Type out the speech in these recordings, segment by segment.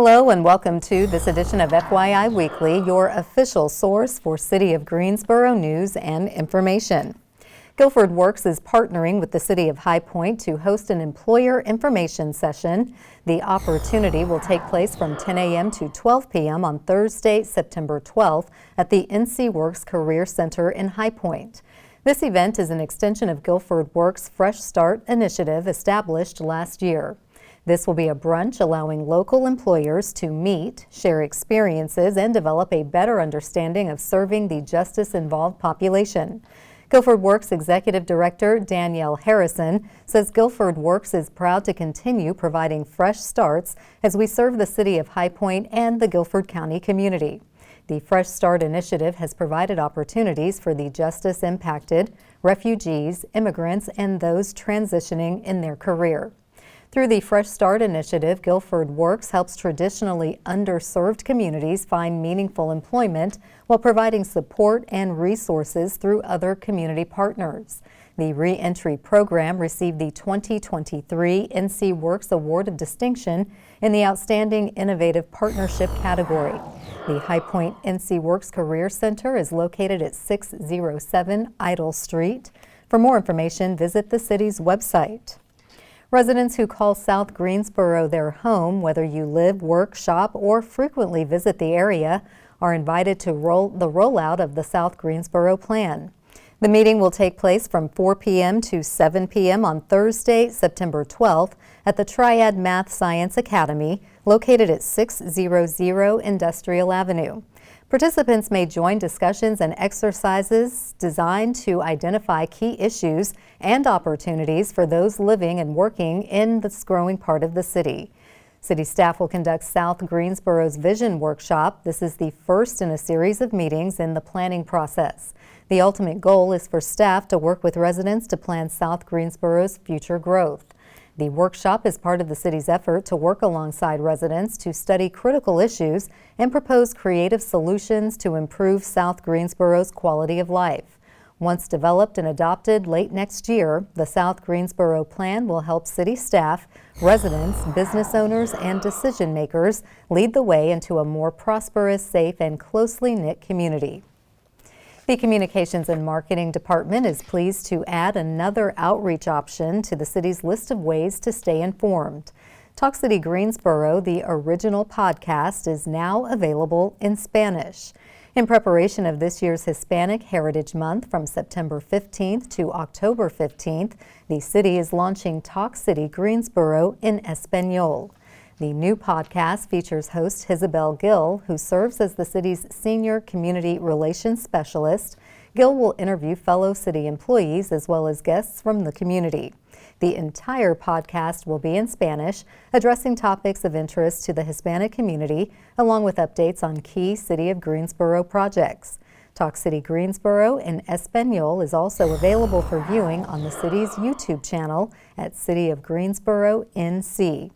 Hello and welcome to this edition of FYI Weekly, your official source for City of Greensboro news and information. Guilford Works is partnering with the City of High Point to host an employer information session. The opportunity will take place from 10 a.m. to 12 p.m. on Thursday, September 12th at the NC Works Career Center in High Point. This event is an extension of Guilford Works' Fresh Start initiative established last year. This will be a brunch allowing local employers to meet, share experiences, and develop a better understanding of serving the justice-involved population. Guilford Works Executive Director Danielle Harrison says Guilford Works is proud to continue providing fresh starts as we serve the city of High Point and the Guilford County community. The Fresh Start initiative has provided opportunities for the justice-impacted, refugees, immigrants, and those transitioning in their career. Through the Fresh Start initiative, Guilford Works helps traditionally underserved communities find meaningful employment while providing support and resources through other community partners. The re-entry program received the 2023 NC Works Award of Distinction in the Outstanding Innovative Partnership category. The High Point NC Works Career Center is located at 607 Idle Street. For more information, visit the city's website. Residents who call South Greensboro their home, whether you live, work, shop, or frequently visit the area, are invited to the rollout of the South Greensboro Plan. The meeting will take place from 4 p.m. to 7 p.m. on Thursday, September 12th at the Triad Math Science Academy, located at 600 Industrial Avenue. Participants may join discussions and exercises designed to identify key issues and opportunities for those living and working in this growing part of the city. City staff will conduct South Greensboro's Vision Workshop. This is the first in a series of meetings in the planning process. The ultimate goal is for staff to work with residents to plan South Greensboro's future growth. The workshop is part of the city's effort to work alongside residents to study critical issues and propose creative solutions to improve South Greensboro's quality of life. Once developed and adopted late next year, the South Greensboro Plan will help city staff, residents, business owners, and decision makers lead the way into a more prosperous, safe, and closely knit community. The Communications and Marketing Department is pleased to add another outreach option to the city's list of ways to stay informed. Talk City Greensboro, the original podcast, is now available in Spanish. In preparation of this year's Hispanic Heritage Month from September 15th to October 15th, the city is launching Talk City Greensboro in Espanol. The new podcast features host Isabel Gill, who serves as the city's senior community relations specialist. Gill will interview fellow city employees as well as guests from the community. The entire podcast will be in Spanish, addressing topics of interest to the Hispanic community, along with updates on key City of Greensboro projects. Talk City Greensboro in Espanol is also available for viewing on the city's YouTube channel at City of Greensboro NC.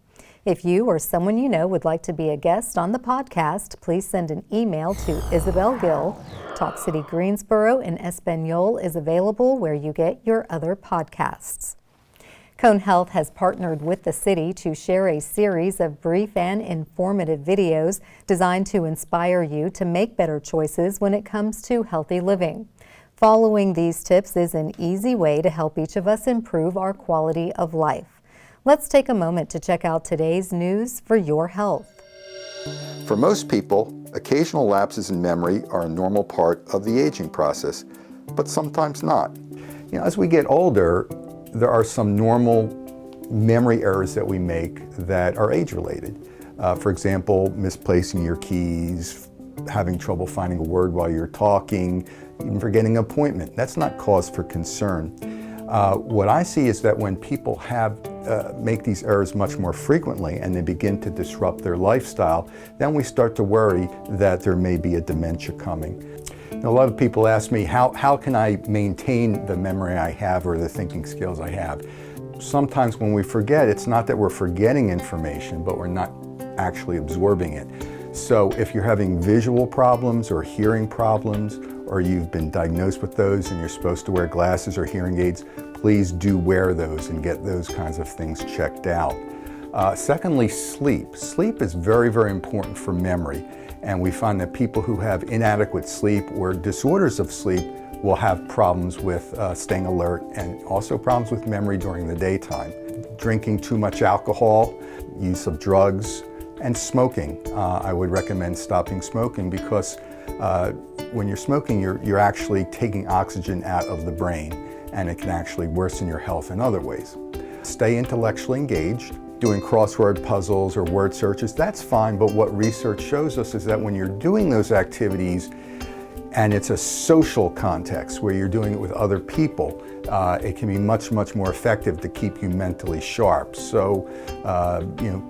If you or someone you know would like to be a guest on the podcast, please send an email to Isabel Gill. Talk City Greensboro in Espanol is available where you get your other podcasts. Cone Health has partnered with the city to share a series of brief and informative videos designed to inspire you to make better choices when it comes to healthy living. Following these tips is an easy way to help each of us improve our quality of life. Let's take a moment to check out today's news for your health. For most people, occasional lapses in memory are a normal part of the aging process, but sometimes not. As we get older, there are some normal memory errors that we make that are age-related. For example, misplacing your keys, having trouble finding a word while you're talking, even forgetting an appointment. That's not cause for concern. What I see is that when people make these errors much more frequently and they begin to disrupt their lifestyle, then we start to worry that there may be a dementia coming. A lot of people ask me, how can I maintain the memory I have or the thinking skills I have? Sometimes when we forget, it's not that we're forgetting information, but we're not actually absorbing it. So if you're having visual problems or hearing problems, or you've been diagnosed with those and you're supposed to wear glasses or hearing aids, please do wear those and get those kinds of things checked out. Secondly, sleep. Sleep is very, very important for memory, and we find that people who have inadequate sleep or disorders of sleep will have problems with staying alert and also problems with memory during the daytime. Drinking too much alcohol, use of drugs, and smoking. I would recommend stopping smoking because when you're smoking, you're actually taking oxygen out of the brain, and it can actually worsen your health in other ways. Stay intellectually engaged. Doing crossword puzzles or word searches, that's fine, but what research shows us is that when you're doing those activities and it's a social context where you're doing it with other people, it can be much, much more effective to keep you mentally sharp. So,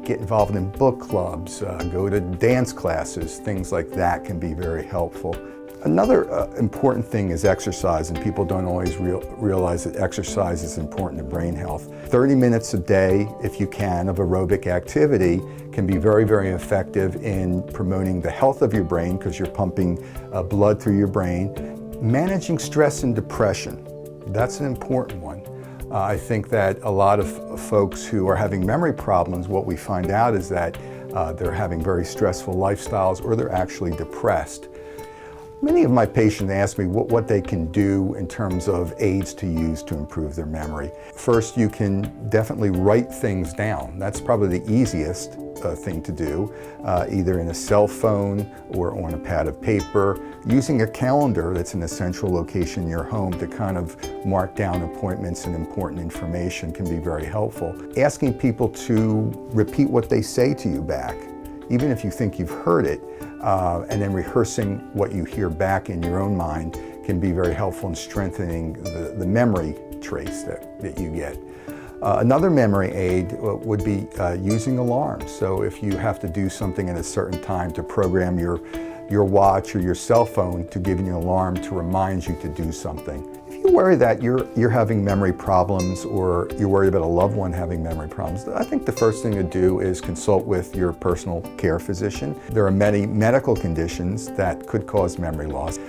get involved in book clubs, go to dance classes, things like that can be very helpful. Another important thing is exercise, and people don't always realize that exercise is important to brain health. 30 minutes a day, if you can, of aerobic activity can be very, very effective in promoting the health of your brain because you're pumping blood through your brain. Managing stress and depression, that's an important one. I think that a lot of folks who are having memory problems, what we find out is that they're having very stressful lifestyles or they're actually depressed. Many of my patients ask me what they can do in terms of aids to use to improve their memory. First, you can definitely write things down. That's probably the easiest thing to do, either in a cell phone or on a pad of paper. Using a calendar that's in a central location in your home to kind of mark down appointments and important information can be very helpful. Asking people to repeat what they say to you back, even if you think you've heard it, and then rehearsing what you hear back in your own mind can be very helpful in strengthening the memory trace that you get. Another memory aid would be using alarms. So if you have to do something at a certain time to program your watch or your cell phone to give you an alarm to remind you to do something. If you worry that you're having memory problems or you're worried about a loved one having memory problems, I think the first thing to do is consult with your personal care physician. There are many medical conditions that could cause memory loss.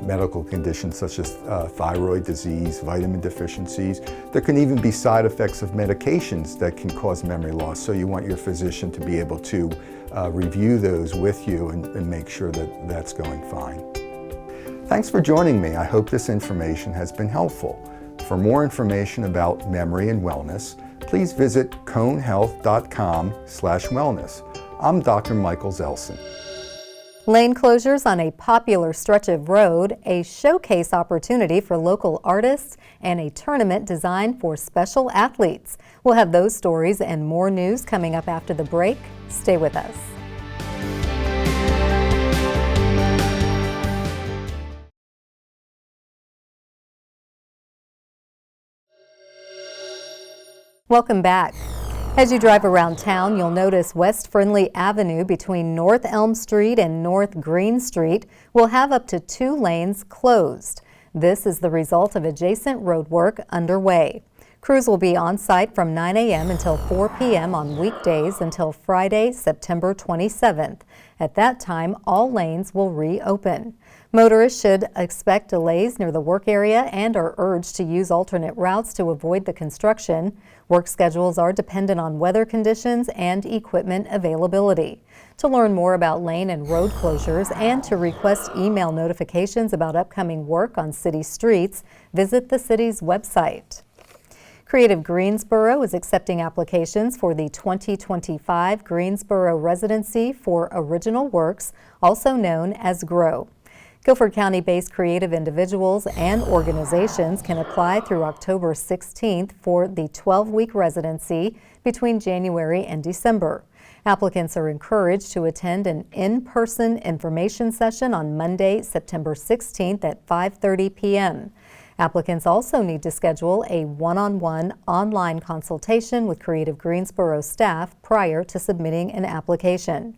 Medical conditions such as thyroid disease, vitamin deficiencies. There can even be side effects of medications that can cause memory loss, so you want your physician to be able to review those with you and make sure that that's going fine. Thanks for joining me. I hope this information has been helpful. For more information about memory and wellness, please visit conehealth.com/wellness. I'm Dr. Michael Zelson. Lane closures on a popular stretch of road, a showcase opportunity for local artists, and a tournament designed for special athletes. We'll have those stories and more news coming up after the break. Stay with us. Welcome back. As you drive around town, you'll notice West Friendly Avenue between North Elm Street and North Green Street will have up to 2 lanes closed. This is the result of adjacent road work underway. Crews will be on site from 9 a.m. until 4 p.m. on weekdays until Friday, September 27th. At that time, all lanes will reopen. Motorists should expect delays near the work area and are urged to use alternate routes to avoid the construction. Work schedules are dependent on weather conditions and equipment availability. To learn more about lane and road closures and to request email notifications about upcoming work on city streets, visit the city's website. Creative Greensboro is accepting applications for the 2025 Greensboro Residency for Original Works, also known as GROW. Guilford County-based creative individuals and organizations can apply through October 16th for the 12-week residency between January and December. Applicants are encouraged to attend an in-person information session on Monday, September 16th at 5:30 p.m. Applicants also need to schedule a one-on-one online consultation with Creative Greensboro staff prior to submitting an application.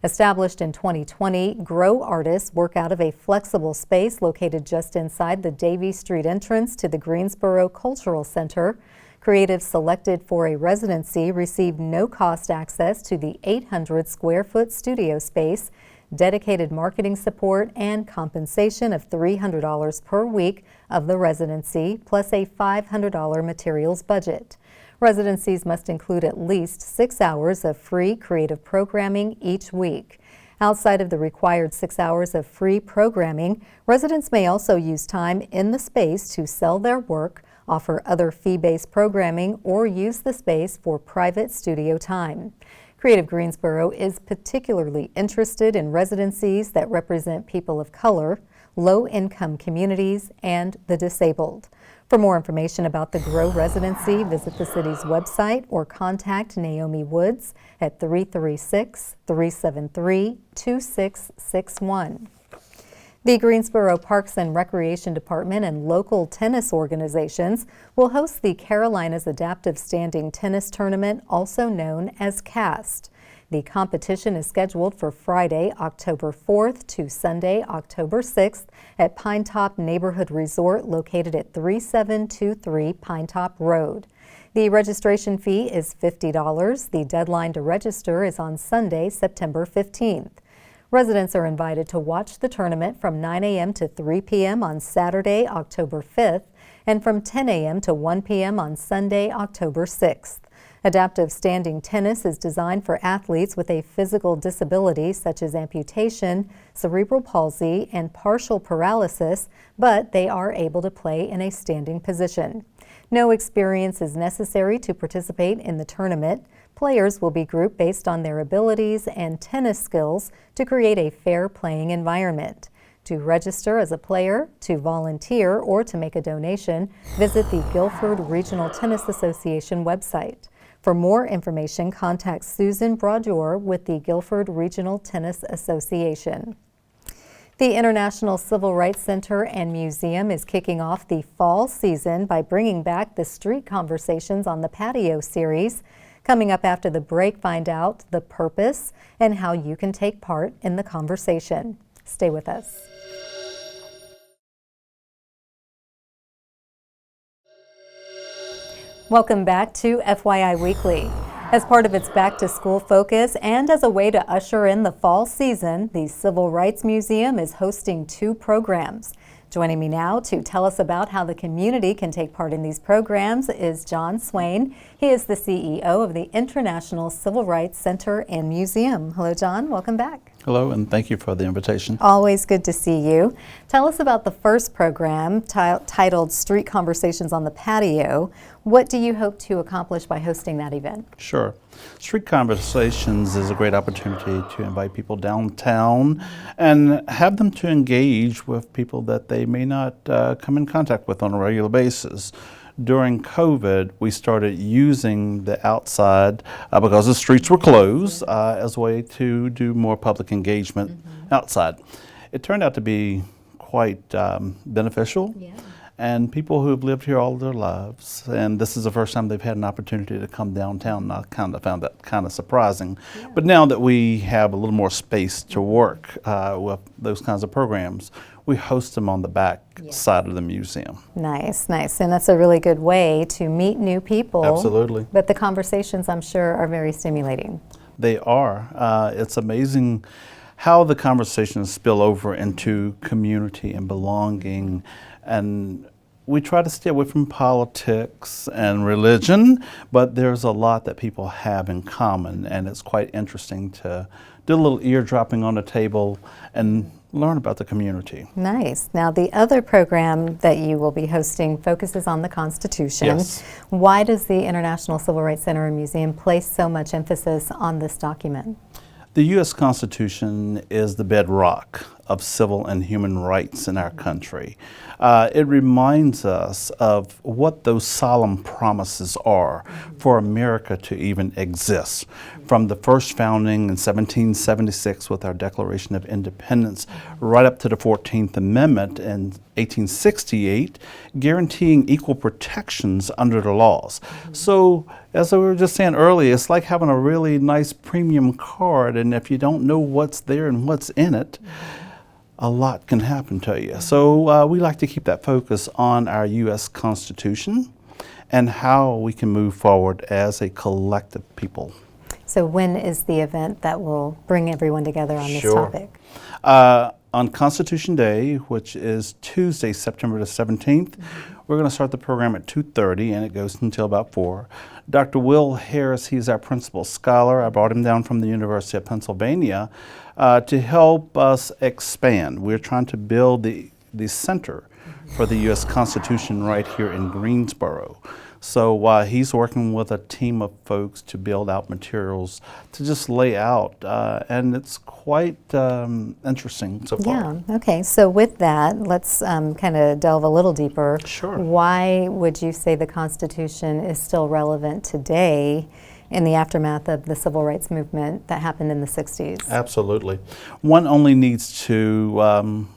Established in 2020, GROW artists work out of a flexible space located just inside the Davie Street entrance to the Greensboro Cultural Center. Creatives selected for a residency receive no-cost access to the 800-square-foot studio space, dedicated marketing support, and compensation of $300 per week of the residency, plus a $500 materials budget. Residencies must include at least 6 hours of free creative programming each week. Outside of the required 6 hours of free programming, residents may also use time in the space to sell their work, offer other fee-based programming, or use the space for private studio time. Creative Greensboro is particularly interested in residencies that represent people of color, low-income communities, and the disabled. For more information about the Grow Residency, visit the city's website or contact Naomi Woods at 336-373-2661. The Greensboro Parks and Recreation Department and local tennis organizations will host the Carolinas Adaptive Standing Tennis Tournament, also known as CAST. The competition is scheduled for Friday, October 4th to Sunday, October 6th at Pinetop Neighborhood Resort located at 3723 Pinetop Road. The registration fee is $50. The deadline to register is on Sunday, September 15th. Residents are invited to watch the tournament from 9 a.m. to 3 p.m. on Saturday, October 5th, and from 10 a.m. to 1 p.m. on Sunday, October 6th. Adaptive standing tennis is designed for athletes with a physical disability such as amputation, cerebral palsy, and partial paralysis, but they are able to play in a standing position. No experience is necessary to participate in the tournament. Players will be grouped based on their abilities and tennis skills to create a fair playing environment. To register as a player, to volunteer, or to make a donation, visit the Guilford Regional Tennis Association website. For more information, contact Susan Brodeur with the Guilford Regional Tennis Association. The International Civil Rights Center and Museum is kicking off the fall season by bringing back the Street Conversations on the Patio series. Coming up after the break, find out the purpose and how you can take part in the conversation. Stay with us. Welcome back to FYI Weekly. As part of its back-to-school focus and as a way to usher in the fall season, the Civil Rights Museum is hosting 2 programs. Joining me now to tell us about how the community can take part in these programs is John Swain. He is the CEO of the International Civil Rights Center and Museum. Hello, John. Welcome back. Hello, and thank you for the invitation. Always good to see you. Tell us about the first program titled Street Conversations on the Patio. What do you hope to accomplish by hosting that event? Sure. Street Conversations is a great opportunity to invite people downtown and have them to engage with people that they may not come in contact with on a regular basis. During COVID, we started using the outside because the streets were closed as a way to do more public engagement outside. It turned out to be quite beneficial. Yeah. And people who have lived here all their lives, and this is the first time they've had an opportunity to come downtown, I kind of found that kind of surprising. Yeah. But now that we have a little more space to work with those kinds of programs, we host them on the back side of the museum. Nice, nice. And that's a really good way to meet new people. Absolutely. But the conversations, I'm sure, are very stimulating. They are. It's amazing how the conversations spill over into community and belonging. And we try to stay away from politics and religion, but there's a lot that people have in common, and it's quite interesting to do a little eardropping on the table and learn about the community. Nice. Now, the other program that you will be hosting focuses on the Constitution. Yes. Why does the International Civil Rights Center and Museum place so much emphasis on this document? The U.S. Constitution is the bedrock of civil and human rights in our country. It reminds us of what those solemn promises are for America to even exist. From the first founding in 1776 with our Declaration of Independence, right up to the 14th Amendment in 1868, guaranteeing equal protections under the laws. So, as we were just saying earlier, it's like having a really nice premium card, and if you don't know what's there and what's in it, a lot can happen to you. So we like to keep that focus on our U.S. Constitution and how we can move forward as a collective people. So when is the event that will bring everyone together on this topic? On Constitution Day, which is Tuesday, September the 17th, We're going to start the program at 2:30 and it goes until about 4. Dr. Will Harris, he's our principal scholar. I brought him down from the University of Pennsylvania to help us expand. We're trying to build the center for the U.S. Constitution right here in Greensboro. So he's working with a team of folks to build out materials to just lay out, and it's quite interesting so far. Yeah, okay. So with that, let's kind of delve a little deeper. Sure. Why would you say the Constitution is still relevant today in the aftermath of the civil rights movement that happened in the 60s? Absolutely. One only needs to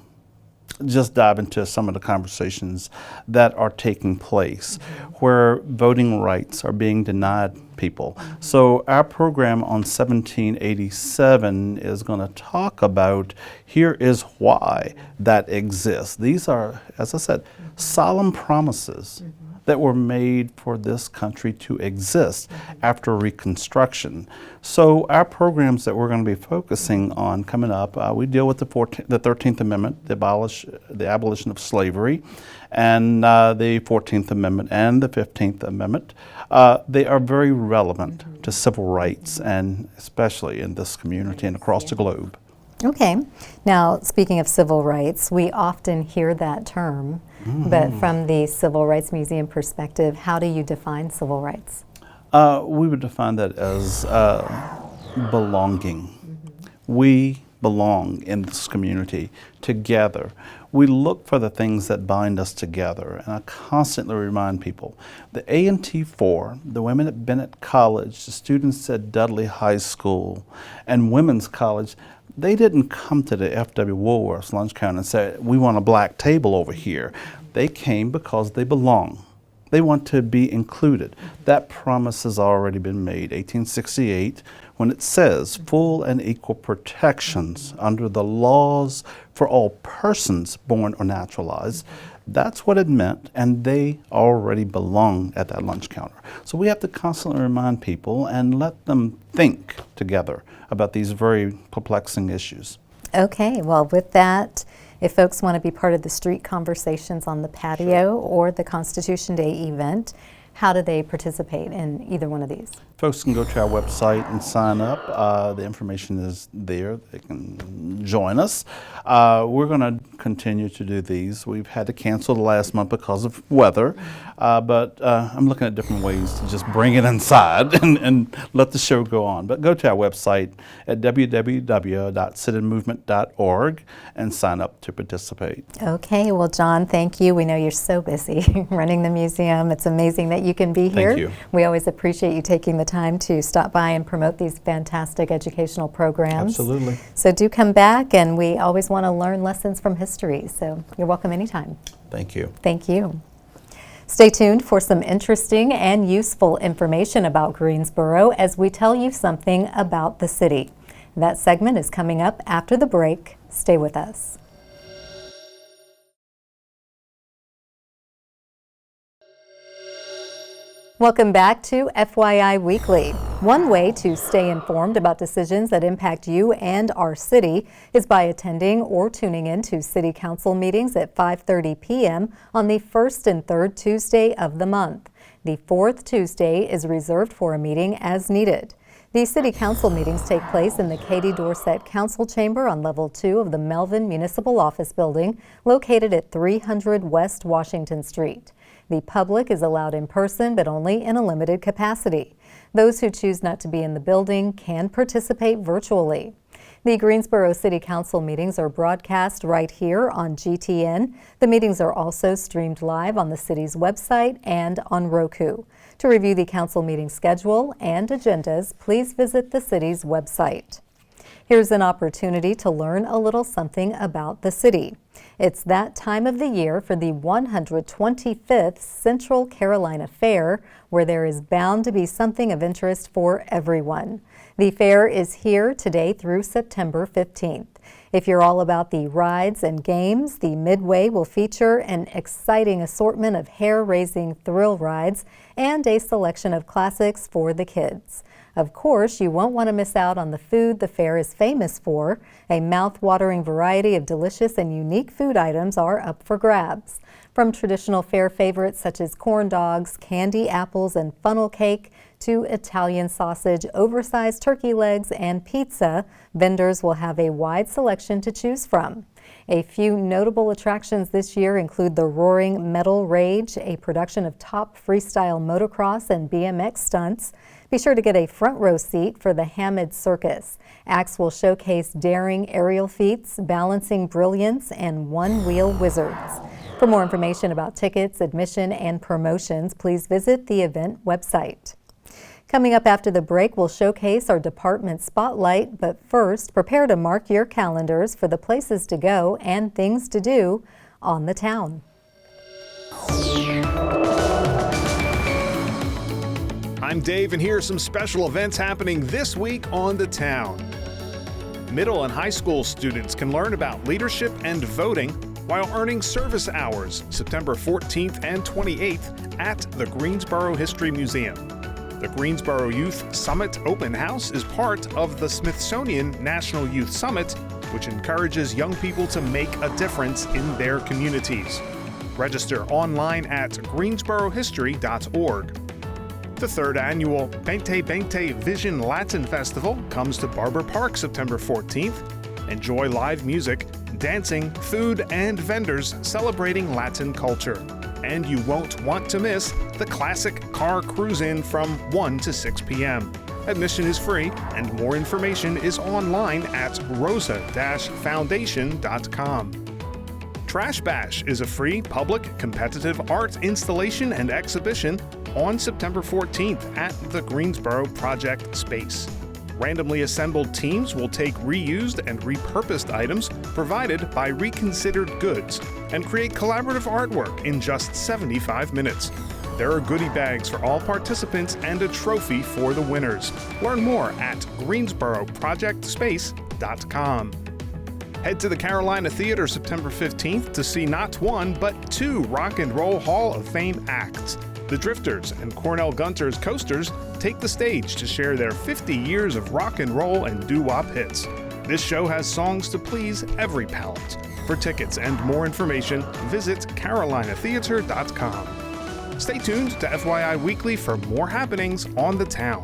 just dive into some of the conversations that are taking place where voting rights are being denied people. So our program on 1787 is going to talk about here is why that exists. These are, as I said, solemn promises that were made for this country to exist after Reconstruction. So our programs that we're going to be focusing on coming up, we deal with the 13th Amendment, the abolition of slavery, and the 14th Amendment and the 15th Amendment. They are very relevant to civil rights, and especially in this community and across the globe. Okay. Now, speaking of civil rights, we often hear that term, but from the Civil Rights Museum perspective, how do you define civil rights? We would define that as belonging. We belong in this community together. We look for the things that bind us together, and I constantly remind people, the A&T 4, the women at Bennett College, the students at Dudley High School, and Women's College, they didn't come to the F.W. Woolworth's lunch counter and say, we want a black table over here. They came because they belong. They want to be included. That promise has already been made, 1868, when it says full and equal protections under the laws for all persons born or naturalized. That's what it meant, and they already belong at that lunch counter. So we have to constantly remind people and let them think together about these very perplexing issues. Okay, well, with that, if folks want to be part of the street conversations on the patio or the Constitution Day event, how do they participate in either one of these? Folks can go to our website and sign up. The information is there. They can join us. We're going to continue to do these. We've had to cancel the last month because of weather, but I'm looking at different ways to just bring it inside and let the show go on. But go to our website at www.sitandmovement.org and sign up to participate. Okay, well, John, thank you. We know you're so busy running the museum. It's amazing that you can be here. Thank you. We always appreciate you taking the time to stop by and promote these fantastic educational programs. Absolutely. So do come back, and we always want to learn lessons from history. So you're welcome anytime. Thank you. Thank you. Stay tuned for some interesting and useful information about Greensboro as we tell you something about the city. That segment is coming up after the break. Stay with us. Welcome back to FYI Weekly. One way to stay informed about decisions that impact you and our city is by attending or tuning in to City Council meetings at 5:30 p.m. on the first and third Tuesday of the month. The fourth Tuesday is reserved for a meeting as needed. These City Council meetings take place in the Katie Dorsett Council Chamber on Level 2 of the Melvin Municipal Office Building, located at 300 West Washington Street. The public is allowed in person, but only in a limited capacity. Those who choose not to be in the building can participate virtually. The Greensboro City Council meetings are broadcast right here on GTN. The meetings are also streamed live on the city's website and on Roku. To review the council meeting schedule and agendas, please visit the city's website. Here's an opportunity to learn a little something about the city. It's that time of the year for the 125th Central Carolina Fair, where there is bound to be something of interest for everyone. The fair is here today through September 15th. If you're all about the rides and games, the Midway will feature an exciting assortment of hair-raising thrill rides and a selection of classics for the kids. Of course, you won't want to miss out on the food the fair is famous for. A mouth-watering variety of delicious and unique food items are up for grabs. From traditional fair favorites such as corn dogs, candy apples, and funnel cake, to Italian sausage, oversized turkey legs, and pizza, vendors will have a wide selection to choose from. A few notable attractions this year include the Roaring Metal Rage, a production of top freestyle motocross and BMX stunts. Be sure to get a front row seat for the Hamid Circus. Acts will showcase daring aerial feats, balancing brilliance, and one-wheel wizards. For more information about tickets, admission, and promotions, please visit the event website. Coming up after the break, we'll showcase our department spotlight, but first, prepare to mark your calendars for the places to go and things to do on the town. I'm Dave, and here are some special events happening this week on the town. Middle and high school students can learn about leadership and voting while earning service hours September 14th and 28th at the Greensboro History Museum. The Greensboro Youth Summit Open House is part of the Smithsonian National Youth Summit, which encourages young people to make a difference in their communities. Register online at greensborohistory.org. The third annual Bente Bente Vision Latin Festival comes to Barber Park September 14th. Enjoy live music, dancing, food, and vendors celebrating Latin culture. And you won't want to miss the classic car cruise-in from 1 to 6 p.m. Admission is free, and more information is online at rosa-foundation.com. Trash Bash is a free public competitive art installation and exhibition on September 14th at the Greensboro Project Space. Randomly assembled teams will take reused and repurposed items provided by Reconsidered Goods and create collaborative artwork in just 75 minutes. There are goodie bags for all participants and a trophy for the winners. Learn more at greensboroprojectspace.com. Head to the Carolina Theater September 15th to see not one, but two Rock and Roll Hall of Fame acts. The Drifters and Cornell Gunter's Coasters take the stage to share their 50 years of rock and roll and doo-wop hits. This show has songs to please every palate. For tickets and more information, visit carolinatheater.com. Stay tuned to FYI Weekly for more happenings on the town.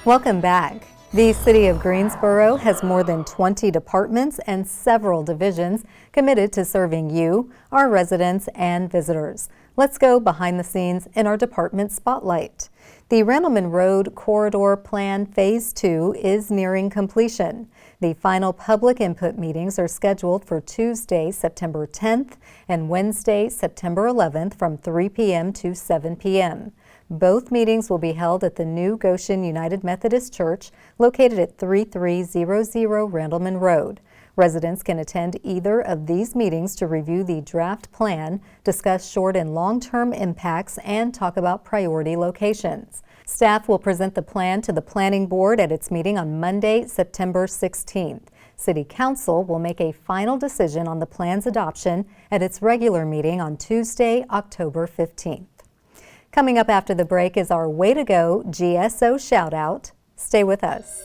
Welcome back. The City of Greensboro has more than 20 departments and several divisions committed to serving you, our residents, and visitors. Let's go behind the scenes in our department spotlight. The Randleman Road Corridor Plan Phase 2 is nearing completion. The final public input meetings are scheduled for Tuesday, September 10th and Wednesday, September 11th from 3 p.m. to 7 p.m. Both meetings will be held at the new Goshen United Methodist Church located at 3300 Randleman Road. Residents can attend either of these meetings to review the draft plan, discuss short and long-term impacts, and talk about priority locations. Staff will present the plan to the Planning Board at its meeting on Monday, September 16th. City Council will make a final decision on the plan's adoption at its regular meeting on Tuesday, October 15th. Coming up after the break is our Way to Go GSO shout-out. Stay with us.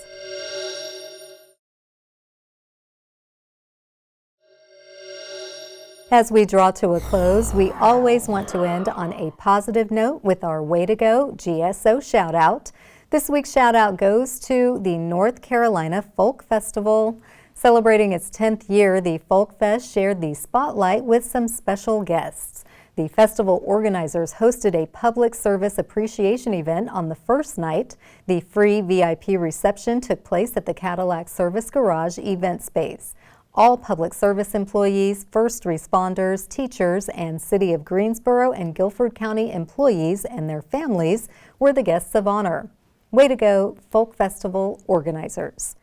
As we draw to a close, we always want to end on a positive note with our Way to Go GSO shout-out. This week's shout-out goes to the North Carolina Folk Festival. Celebrating its 10th year, the Folk Fest shared the spotlight with some special guests. The festival organizers hosted a public service appreciation event on the first night. The free VIP reception took place at the Cadillac Service Garage event space. All public service employees, first responders, teachers, and City of Greensboro and Guilford County employees and their families were the guests of honor. Way to go, Folk Festival organizers.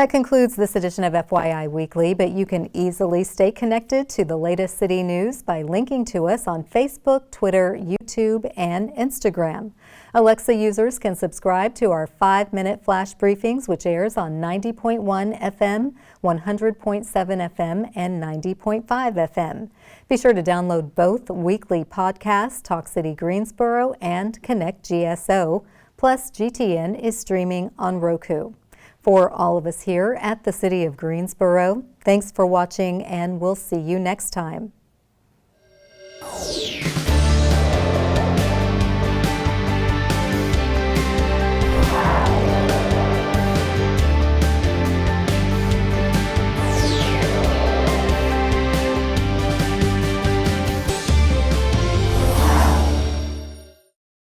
That concludes this edition of FYI Weekly, but you can easily stay connected to the latest city news by linking to us on Facebook, Twitter, YouTube, and Instagram. Alexa users can subscribe to our 5-minute flash briefings, which airs on 90.1 FM, 100.7 FM, and 90.5 FM. Be sure to download both weekly podcasts, Talk City Greensboro and Connect GSO, plus GTN is streaming on Roku. For all of us here at the City of Greensboro, thanks for watching, and we'll see you next time.